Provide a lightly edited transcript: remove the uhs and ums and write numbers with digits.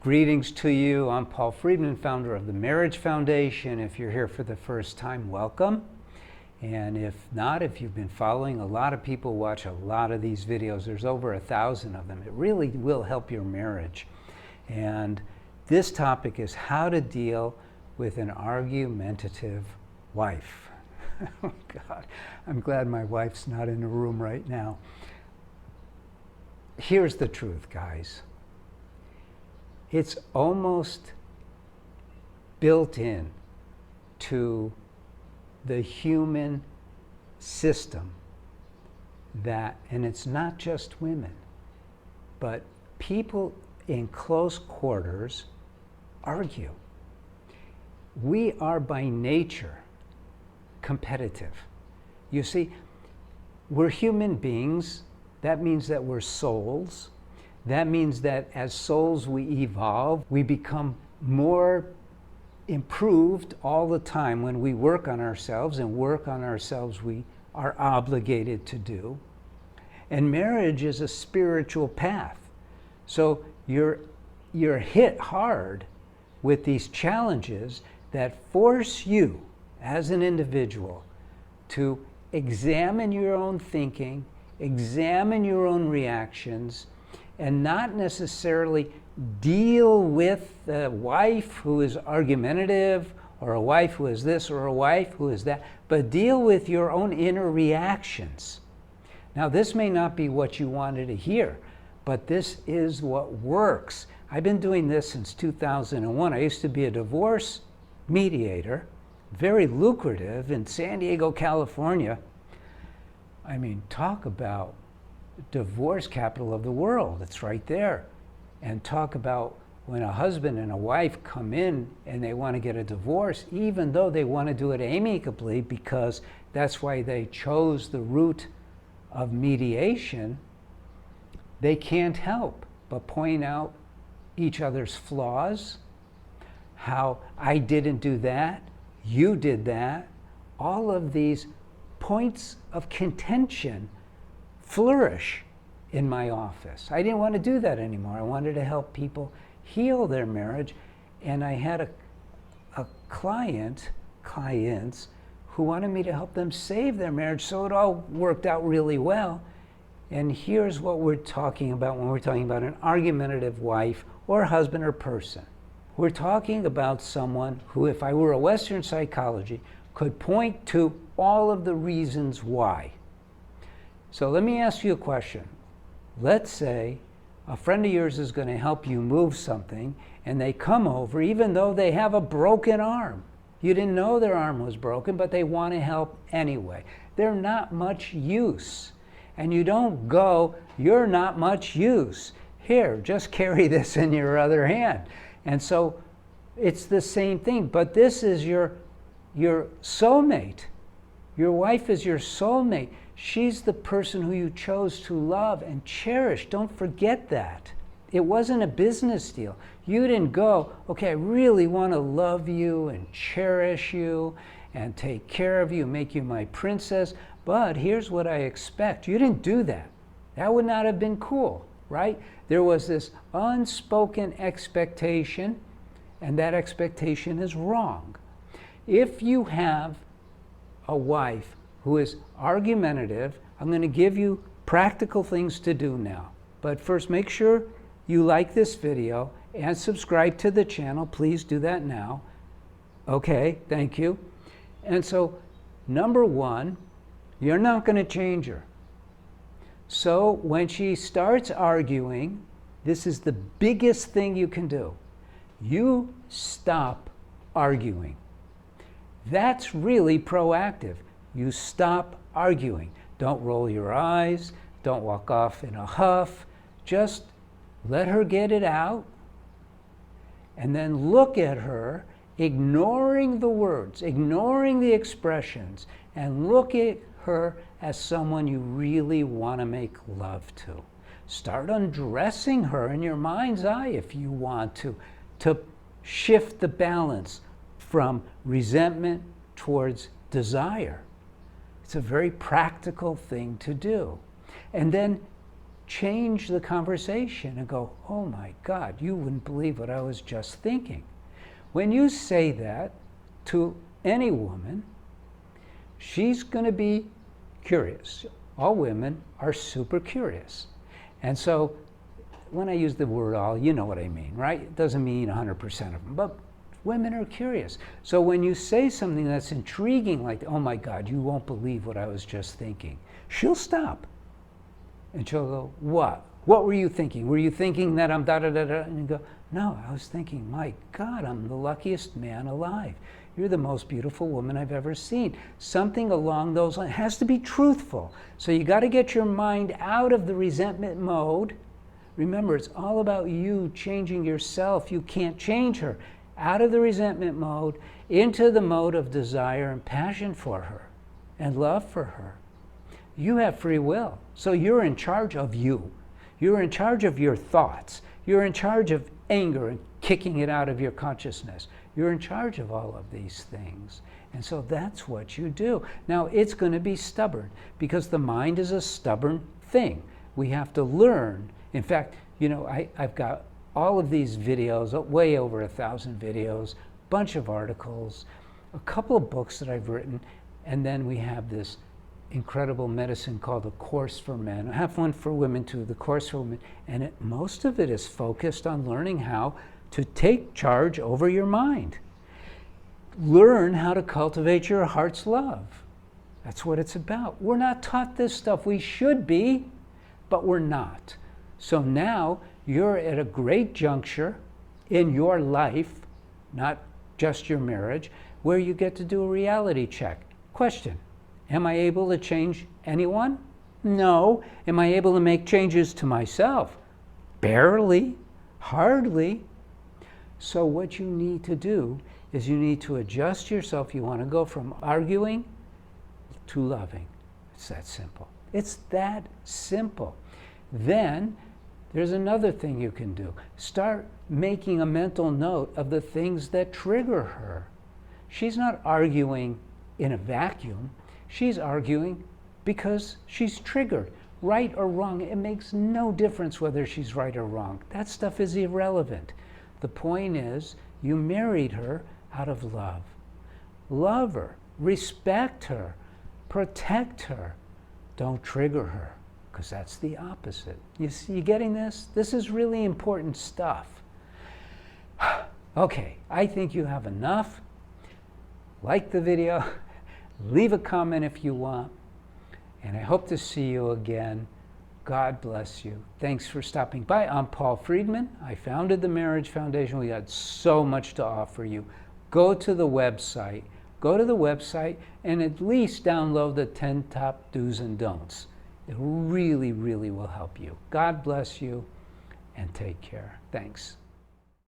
Greetings to you. I'm Paul Friedman, founder of the Marriage Foundation. If you're here for the first time, welcome. And if not, if you've been following, a lot of people watch a lot of these videos. There's over 1,000 of them. It really will help your marriage. And this topic is how to deal with an argumentative wife. Oh God, I'm glad my wife's not in the room right now. Here's the truth, guys. It's almost built in to the human system that, and it's not just women, but people in close quarters argue. We are by nature competitive. You see, we're human beings. That means that we're souls. That means that as souls we evolve, we become more improved all the time when we work on ourselves, and work on ourselves we are obligated to do. And marriage is a spiritual path. So you're hit hard with these challenges that force you as an individual to examine your own thinking, examine your own reactions, and not necessarily deal with a wife who is argumentative, or a wife who is this, or a wife who is that, but deal with your own inner reactions. Now, this may not be what you wanted to hear, but this is what works. I've been doing this since 2001. I used to be a divorce mediator, very lucrative in San Diego, California. I mean, talk about divorce capital of the world. It's right there. And talk about when a husband and a wife come in and they want to get a divorce, even though they want to do it amicably because that's why they chose the route of mediation, they can't help but point out each other's flaws, how I didn't do that, you did that. All of these points of contention flourish in my office. I didn't want to do that anymore. I wanted to help people heal their marriage, and I had clients who wanted me to help them save their marriage, so it all worked out really well. And here's what we're talking about when we're talking about an argumentative wife or husband or person. We're talking about someone who, if I were a Western psychology, could point to all of the reasons why. So let me ask you a question. Let's say a friend of yours is going to help you move something, and they come over even though they have a broken arm. You didn't know their arm was broken, but they want to help anyway. They're not much use. And you don't go, you're not much use. Here, just carry this in your other hand. And so it's the same thing, but this is your soulmate. Your wife is your soulmate. She's the person who you chose to love and cherish. Don't forget that. It wasn't a business deal. You didn't go, okay, I really want to love you and cherish you and take care of you, make you my princess, but here's what I expect. You didn't do that. That would not have been cool, right? There was this unspoken expectation, and that expectation is wrong. If you have a wife who is argumentative, I'm going to give you practical things to do now. But first, make sure you like this video and subscribe to the channel. Please do that now. Okay, thank you. And so, number one, you're not going to change her. So when she starts arguing, this is the biggest thing you can do. You stop arguing. That's really proactive. You stop arguing. Don't roll your eyes. Don't walk off in a huff. Just let her get it out. And then look at her, ignoring the words, ignoring the expressions, and look at her as someone you really want to make love to. Start undressing her in your mind's eye if you want to shift the balance from resentment towards desire. It's a very practical thing to do. And then change the conversation and go, oh my God, you wouldn't believe what I was just thinking. When you say that to any woman, she's going to be curious. All women are super curious. And so when I use the word all, you know what I mean, right? It doesn't mean 100% of them, but women are curious. So when you say something that's intriguing, like, oh my God, you won't believe what I was just thinking, she'll stop. And she'll go, what? What were you thinking? Were you thinking that I'm da-da-da-da? And you go, no, I was thinking, my God, I'm the luckiest man alive. You're the most beautiful woman I've ever seen. Something along those lines. It has to be truthful. So you got to get your mind out of the resentment mode. Remember, it's all about you changing yourself. You can't change her. Out of the resentment mode, into the mode of desire and passion for her and love for her. You have free will. So you're in charge of you. You're in charge of your thoughts. You're in charge of anger and kicking it out of your consciousness. You're in charge of all of these things. And so that's what you do. Now, it's going to be stubborn because the mind is a stubborn thing. We have to learn. In fact, you know, I've got all of these videos, way over 1,000 videos, bunch of articles, a couple of books that I've written, and then we have this incredible medicine called A Course for Men. I have one for women too, The Course for Women, and most of it is focused on learning how to take charge over your mind. Learn how to cultivate your heart's love. That's what it's about. We're not taught this stuff. We should be, but we're not. So now you're at a great juncture in your life, not just your marriage, where you get to do a reality check. Question: am I able to change anyone? No. Am I able to make changes to myself? Barely, hardly. So what you need to do is you need to adjust yourself. You want to go from arguing to loving. It's that simple. It's that simple. Then there's another thing you can do. Start making a mental note of the things that trigger her. She's not arguing in a vacuum. She's arguing because she's triggered. Right or wrong, it makes no difference whether she's right or wrong. That stuff is irrelevant. The point is, you married her out of love. Love her, respect her, protect her. Don't trigger her, because that's the opposite. You getting this? This is really important stuff. Okay, I think you have enough. Like the video. Leave a comment if you want. And I hope to see you again. God bless you. Thanks for stopping by. I'm Paul Friedman. I founded the Marriage Foundation. We got so much to offer you. Go to the website. Go to the website and at least download the 10 top do's and don'ts. It really, really will help you. God bless you and take care. Thanks.